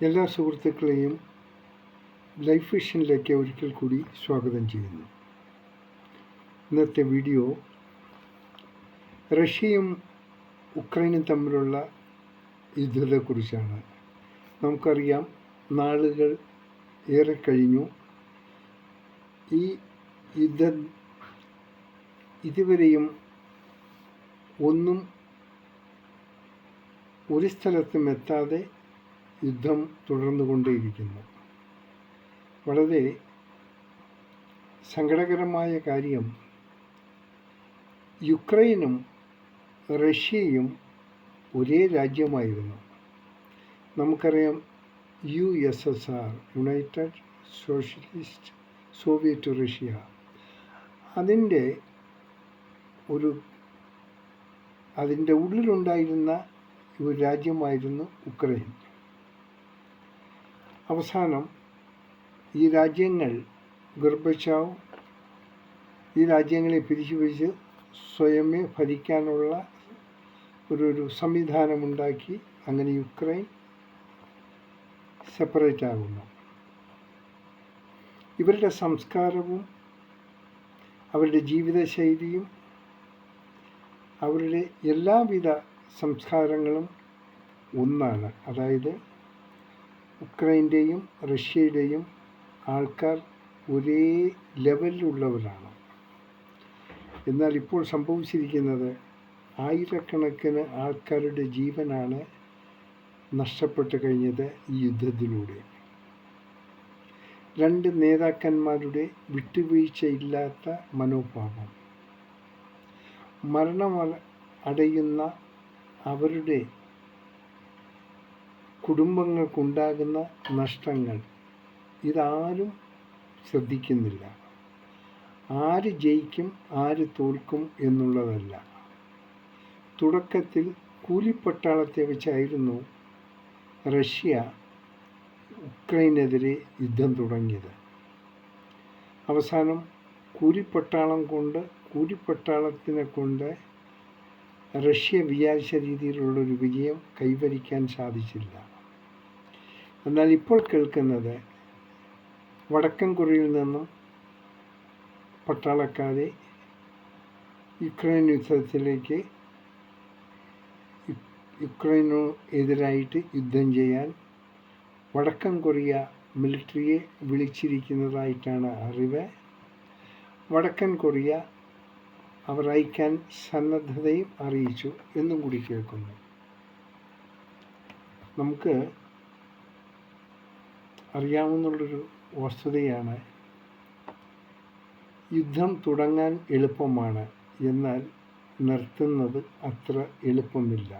എല്ലാ സുഹൃത്തുക്കളെയും ലൈഫ് വിഷനിലേക്ക് ഒരിക്കൽ കൂടി സ്വാഗതം ചെയ്യുന്നു. ഇന്നത്തെ വീഡിയോ റഷ്യയും ഉക്രൈനും തമ്മിലുള്ള യുദ്ധത്തെക്കുറിച്ചാണ്. നമുക്കറിയാം, നാളുകൾ ഏറെ കഴിഞ്ഞു. ഈ യുദ്ധം ഇതുവരെയും ഒരു സ്ഥലത്തും എത്താതെ യുദ്ധം തുടർന്നുകൊണ്ടേയിരിക്കുന്നു. വളരെ സങ്കടകരമായ കാര്യം, യുക്രൈനും റഷ്യയും ഒരേ രാജ്യമായിരുന്നു. നമുക്കറിയാം, USSR, United socialist Soviet Russia, അതിൻ്റെ ഉള്ളിലുണ്ടായിരുന്ന ഒരു രാജ്യമായിരുന്നു ഉക്രൈൻ. അവസാനം ഈ രാജ്യങ്ങൾ ഗോർബച്ചോവ് ഈ രാജ്യങ്ങളെ പിരിച്ചുപിടിച്ച് സ്വയമേ ഭരിക്കാനുള്ള ഒരു സംവിധാനമുണ്ടാക്കി. അങ്ങനെ യുക്രൈൻ സെപ്പറേറ്റ് ആകുന്നു. ഇവരുടെ സംസ്കാരവും അവരുടെ ജീവിതശൈലിയും അവരുടെ എല്ലാവിധ സംസ്കാരങ്ങളും ഒന്നാണ്. അതായത് ഉക്രൈൻ്റെയും റഷ്യയുടെയും ആൾക്കാർ ഒരേ ലെവലിലുള്ളവരാണ്. എന്നാൽ ഇപ്പോൾ സംഭവിച്ചിരിക്കുന്നത്, ആയിരക്കണക്കിന് ആൾക്കാരുടെ ജീവനാണ് നഷ്ടപ്പെട്ടു കഴിഞ്ഞത് ഈ യുദ്ധത്തിലൂടെ. രണ്ട് നേതാക്കന്മാരുടെ വിട്ടുവീഴ്ചയില്ലാത്ത മനോഭാവം, മരണം അടയുന്ന അവരുടെ കുടുംബങ്ങൾക്കുണ്ടാകുന്ന നഷ്ടങ്ങൾ, ഇതാരും ശ്രദ്ധിക്കുന്നില്ല. ആര് ജയിക്കും ആര് തോൽക്കും എന്നുള്ളതല്ല. തുടക്കത്തിൽ കൂലിപ്പട്ടാളത്തെ വെച്ചായിരുന്നു റഷ്യ ഉക്രൈനെതിരെ യുദ്ധം തുടങ്ങിയത്. അവസാനം കൂലിപ്പട്ടാളത്തിനെ കൊണ്ട് റഷ്യ വിചാരിച്ച രീതിയിലുള്ളൊരു വിജയം കൈവരിക്കാൻ സാധിച്ചില്ല. എന്നാൽ ഇപ്പോൾ കേൾക്കുന്നത്, വടക്കൻ കൊറിയയിൽ നിന്നും പട്ടാളക്കാരെ യുക്രൈൻ യുദ്ധത്തിലേക്ക് യുക്രൈനു എതിരായിട്ട് യുദ്ധം ചെയ്യാൻ വടക്കൻ കൊറിയ മിലിറ്ററിയെ വിളിച്ചിരിക്കുന്നതായിട്ടാണ് അറിവ്. വടക്കൻ കൊറിയ അവർ അയക്കാൻ സന്നദ്ധതയും അറിയിച്ചു എന്നും കൂടി കേൾക്കുന്നു. നമുക്ക് അറിയാവുന്നുള്ളൊരു വസ്തുതയാണ്, യുദ്ധം തുടങ്ങാൻ എളുപ്പമാണ്, എന്നാൽ നിർത്തുന്നത് അത്ര എളുപ്പമില്ല.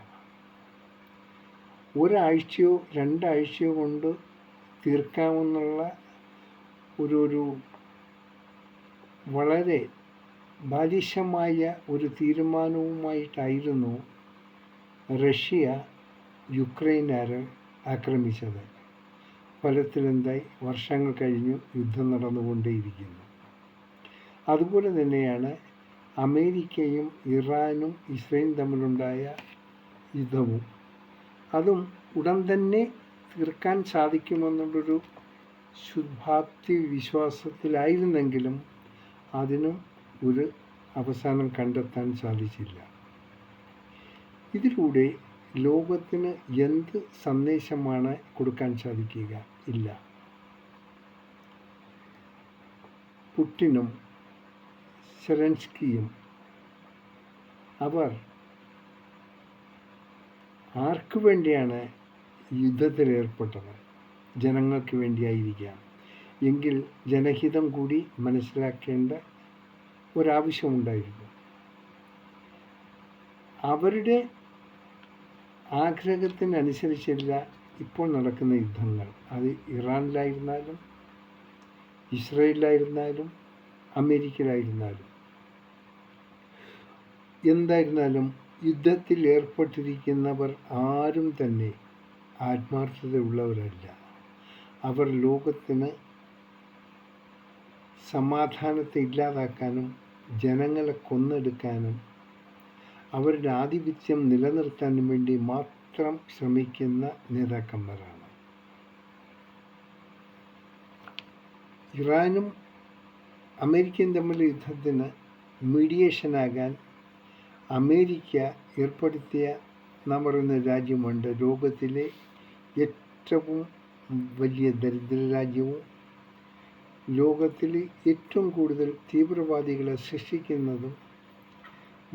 ഒരാഴ്ചയോ രണ്ടാഴ്ചയോ കൊണ്ട് തീർക്കാമെന്നുള്ള ഒരു വളരെ ബാലിശമായ ഒരു തീരുമാനവുമായിട്ടായിരുന്നു റഷ്യ യുക്രൈനെ ആക്രമിച്ചത്. ഫലത്തിലെന്തായി? വർഷങ്ങൾ കഴിഞ്ഞു യുദ്ധം നടന്നുകൊണ്ടേയിരിക്കുന്നു. അതുപോലെ തന്നെയാണ് അമേരിക്കയും ഇറാനും ഇസ്രയേലും തമ്മിലുണ്ടായ യുദ്ധവും. അതും ഉടൻ തന്നെ തീർക്കാൻ സാധിക്കുമെന്നുള്ളൊരു ശുഭാപ്തി വിശ്വാസത്തിലായിരുന്നെങ്കിലും അതിനും ഒരു അവസാനം കണ്ടെത്താൻ സാധിച്ചില്ല. ഇതിലൂടെ ലോകത്തിന് എന്ത് സന്ദേശമാണ് കൊടുക്കാൻ സാധിക്കുക? ഇല്ല. പുടിനും സെലൻസ്കിയും അവർ ആർക്കു വേണ്ടിയാണ് യുദ്ധത്തിൽ ഏർപ്പെട്ടത്? ജനങ്ങൾക്ക് വേണ്ടിയായിരിക്കാം. എങ്കിൽ ജനഹിതം കൂടി മനസ്സിലാക്കേണ്ട ഒരാവശ്യമുണ്ടായിരുന്നു. അവരുടെ ആഗ്രഹത്തിനനുസരിച്ചല്ല ഇപ്പോൾ നടക്കുന്ന യുദ്ധങ്ങൾ. അത് ഇറാനിലായിരുന്നാലും ഇസ്രയേലിലായിരുന്നാലും അമേരിക്കയിലായിരുന്നാലും എന്തായിരുന്നാലും യുദ്ധത്തിൽ ഏർപ്പെട്ടിരിക്കുന്നവർ ആരും തന്നെ ആത്മാർത്ഥതയുള്ളവരല്ല. അവർ ലോകത്തിന് സമാധാനത്തെ ഇല്ലാതാക്കാനും ജനങ്ങളെ കൊന്നെടുക്കാനും അവരുടെ ആധിപത്യം നിലനിർത്താനും വേണ്ടി മാത്രം ശ്രമിക്കുന്ന നേതാക്കന്മാരാണ്. ഇറാനും അമേരിക്കയും തമ്മിലുള്ള യുദ്ധത്തിന് മീഡിയേഷനാകാൻ അമേരിക്ക ഏർപ്പെടുത്തിയ നാം പറയുന്ന രാജ്യമുണ്ട്. ലോകത്തിലെ ഏറ്റവും വലിയ ദരിദ്ര രാജ്യവും ലോകത്തിൽ ഏറ്റവും കൂടുതൽ തീവ്രവാദികളെ സൃഷ്ടിക്കുന്നതും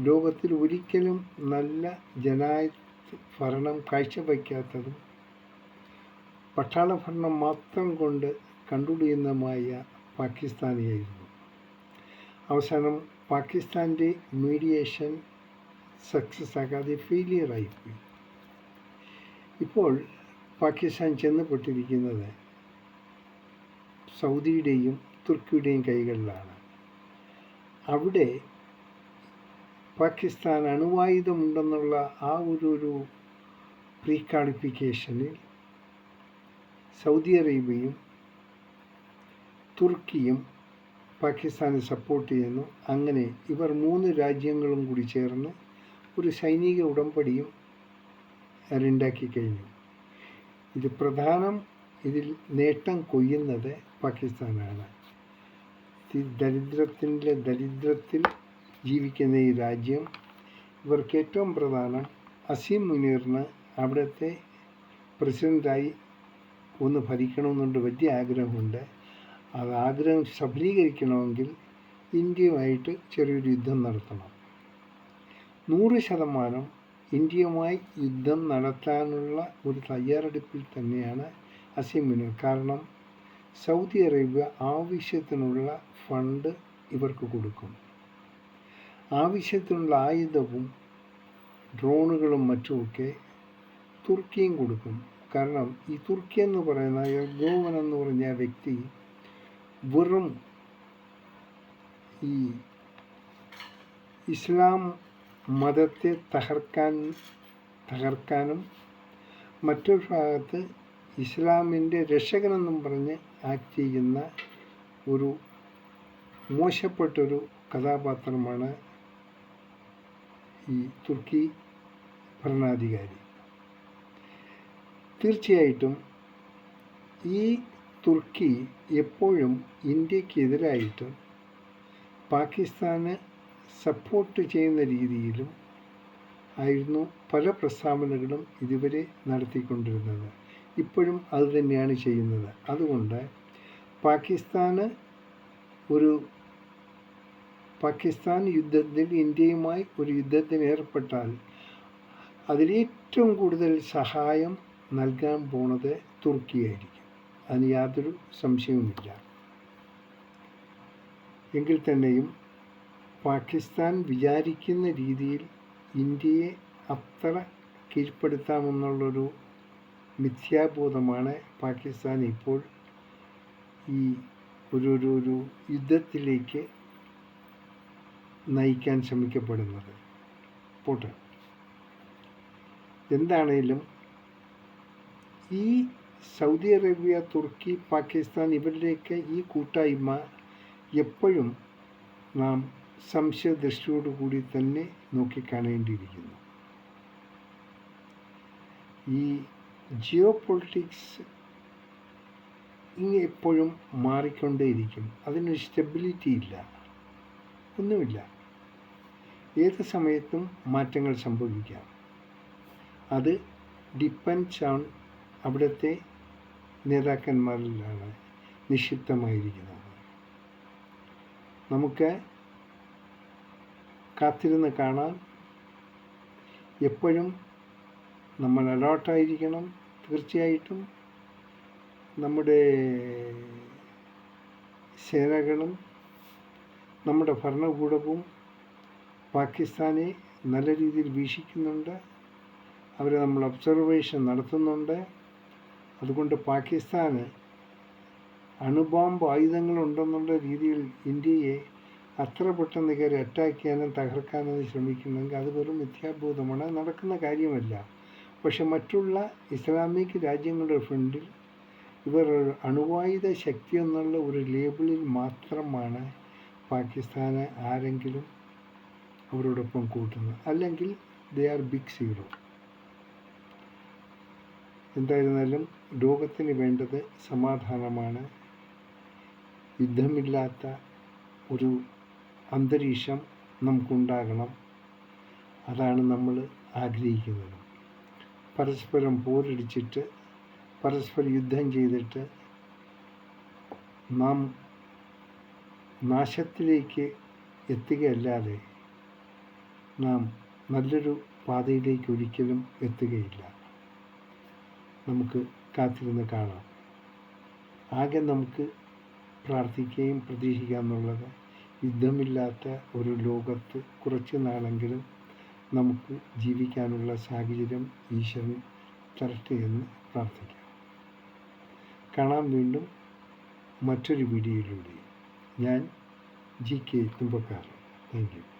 ലോകത്തിൽ ഒരിക്കലും നല്ല ഭരണം കാഴ്ചവയ്ക്കാത്തതും പട്ടാള ഭരണം മാത്രം കൊണ്ട് കണ്ടുപിടിക്കുന്നതുമായ പാകിസ്ഥാനിയായിരുന്നു. അവസാനം പാകിസ്ഥാൻ്റെ മീഡിയേഷൻ സക്സസ് ആകാതെ ഫെയിലിയറായിപ്പോയി. ഇപ്പോൾ പാകിസ്ഥാൻ ചെന്നപ്പെട്ടിരിക്കുന്നത് സൗദിയുടെയും തുർക്കിയുടെയും കൈകളിലാണ്. അവിടെ പാകിസ്ഥാൻ അണുവായുധമുണ്ടെന്നുള്ള ആ ഒരു പ്രീക്വാളിഫിക്കേഷനിൽ സൗദി അറേബ്യയും തുർക്കിയും പാകിസ്ഥാനെ സപ്പോർട്ട് ചെയ്യുന്നു. അങ്ങനെ ഇവർ 3 രാജ്യങ്ങളും കൂടി ചേർന്ന് ഒരു സൈനിക ഉടമ്പടിയും ഉണ്ടാക്കി കഴിഞ്ഞു. ഇതിൽ നേട്ടം കൊയ്യുന്നത് പാകിസ്ഥാനാണ്. ദരിദ്രത്തിൽ ജീവിക്കുന്ന ഈ രാജ്യം, ഇവർക്ക് ഏറ്റവും പ്രധാനം അസീം മുനീറിന് അവിടുത്തെ പ്രസിഡൻ്റായി ഒന്ന് ഭരിക്കണമെന്നുണ്ട് വലിയ ആഗ്രഹമുണ്ട്. അത് ആഗ്രഹം സഫലീകരിക്കണമെങ്കിൽ ഇന്ത്യയുമായിട്ട് ചെറിയൊരു യുദ്ധം നടത്തണം. 100% ഇന്ത്യയുമായി യുദ്ധം നടത്താനുള്ള ഒരു തയ്യാറെടുപ്പിൽ തന്നെയാണ് അസീം മുനീർ. കാരണം സൗദി അറേബ്യ ആവശ്യത്തിനുള്ള ഫണ്ട് ഇവർക്ക് കൊടുക്കും, ആവശ്യത്തിനുള്ള ആയുധവും ഡ്രോണുകളും മറ്റുമൊക്കെ തുർക്കിയും കൊടുക്കും. കാരണം ഈ തുർക്കി എന്ന് പറയുന്ന എർദോഗൻ എന്ന് പറഞ്ഞ വ്യക്തി വെറും ഈ ഇസ്ലാം മതത്തെ തകർക്കാനും മറ്റൊരു ഭാഗത്ത് ഇസ്ലാമിൻ്റെ രക്ഷകനെന്നും പറഞ്ഞ് ആക്ട് ചെയ്യുന്ന ഒരു മോശപ്പെട്ടൊരു കഥാപാത്രമാണ് ഈ തുർക്കി ഭരണാധികാരി. തീർച്ചയായിട്ടും ഈ തുർക്കി എപ്പോഴും ഇന്ത്യക്കെതിരായിട്ടും പാകിസ്ഥാന് സപ്പോർട്ട് ചെയ്യുന്ന രീതിയിലും ആയിരുന്നു പല പ്രസ്താവനകളും ഇതുവരെ നടത്തിക്കൊണ്ടിരുന്നത്. ഇപ്പോഴും അതുതന്നെയാണ് ചെയ്യുന്നത്. അതുകൊണ്ട് പാകിസ്ഥാൻ യുദ്ധത്തിൽ ഇന്ത്യയുമായി ഒരു യുദ്ധത്തിന് ഏർപ്പെട്ടാൽ അതിലേറ്റവും കൂടുതൽ സഹായം നൽകാൻ പോണത് തുർക്കിയായിരിക്കും. അതിന് യാതൊരു സംശയവുമില്ല. എങ്കിൽ തന്നെയും പാകിസ്ഥാൻ വിചാരിക്കുന്ന രീതിയിൽ ഇന്ത്യയെ അത്ര കീഴ്പ്പെടുത്താമെന്നുള്ളൊരു മിഥ്യാബോധമാണ് പാകിസ്ഥാൻ ഇപ്പോൾ ഈ ഒരു യുദ്ധത്തിലേക്ക് നയിക്കാൻ ശ്രമിക്കപ്പെടുന്നത്. പോട്ടെ, എന്താണേലും ഈ സൗദി അറേബ്യ, തുർക്കി, പാകിസ്ഥാൻ ഇവരുടെയൊക്കെ ഈ കൂട്ടായ്മ എപ്പോഴും നാം സംശയദൃഷ്ടിയോടുകൂടി തന്നെ നോക്കിക്കാണേണ്ടിയിരിക്കുന്നു. ഈ ജിയോ പൊളിറ്റിക്സ് എപ്പോഴും മാറിക്കൊണ്ടേയിരിക്കും. അതിനൊരു സ്റ്റെബിലിറ്റി ഇല്ല, ഒന്നുമില്ല. ഏത് സമയത്തും മാറ്റങ്ങൾ സംഭവിക്കാം. അത് ഡിപ്പെൻഡ്സ് ഓൺ അവിടുത്തെ നേതാക്കന്മാരിലാണ് നിക്ഷിപ്തമായിരിക്കുന്നത്. നമുക്ക് കാത്തിരുന്ന് കാണാം. എപ്പോഴും നമ്മൾ അലേർട്ടായിരിക്കണം. തീർച്ചയായിട്ടും നമ്മുടെ സേനകളും നമ്മുടെ ഭരണകൂടവും പാകിസ്ഥാനെ നല്ല രീതിയിൽ വീക്ഷിക്കുന്നുണ്ട്. അവർ നമ്മൾ ഒബ്സർവേഷൻ നടത്തുന്നുണ്ട്. അതുകൊണ്ട് പാകിസ്ഥാന് അണുബോംബ് ആയുധങ്ങളുണ്ടെന്നുള്ള രീതിയിൽ ഇന്ത്യയെ അത്ര പെട്ടെന്ന് കയറി അറ്റാക്ക് ചെയ്യാനും തകർക്കാനും ശ്രമിക്കുന്നെങ്കിൽ അത് വെറും മിഥ്യാബോധമാണ്, നടക്കുന്ന കാര്യമല്ല. പക്ഷെ മറ്റുള്ള ഇസ്ലാമിക് രാജ്യങ്ങളുടെ ഫ്രണ്ടിൽ ഇവർ അണുവായുധ ശക്തി എന്നുള്ള ഒരു ലേബിളിൽ മാത്രമാണ് പാകിസ്ഥാന് ആരെങ്കിലും അവരോടൊപ്പം കൂട്ടുന്നത്. അല്ലെങ്കിൽ ദേ ആർ ബിഗ് സീറോ. എന്തായിരുന്നാലും ലോകത്തിന് വേണ്ടത് സമാധാനമാണ്. യുദ്ധമില്ലാത്ത ഒരു അന്തരീക്ഷം നമുക്കുണ്ടാകണം. അതാണ് നമ്മൾ ആഗ്രഹിക്കുന്നത്. പരസ്പരം പോരടിച്ചിട്ട് പരസ്പരം യുദ്ധം ചെയ്തിട്ട് നാം നാശത്തിലേക്ക് എത്തുകയല്ലാതെ നാം നല്ലൊരു പാതയിലേക്ക് ഒരിക്കലും എത്തുകയില്ല. നമുക്ക് കാത്തിരുന്ന് കാണാം. ആകെ നമുക്ക് പ്രാർത്ഥിക്കുകയും പ്രതീക്ഷിക്കാമെന്നുള്ളത് യുദ്ധമില്ലാത്ത ഒരു ലോകത്ത് കുറച്ച് നാളെങ്കിലും നമുക്ക് ജീവിക്കാനുള്ള സാഹചര്യം ഈശ്വരൻ തരട്ടെ എന്ന് പ്രാർത്ഥിക്കാം. കാണാം വീണ്ടും മറ്റൊരു വീഡിയോയിലൂടെ. ഞാൻ GK തുമ്പക്കാരൻ. Thank you.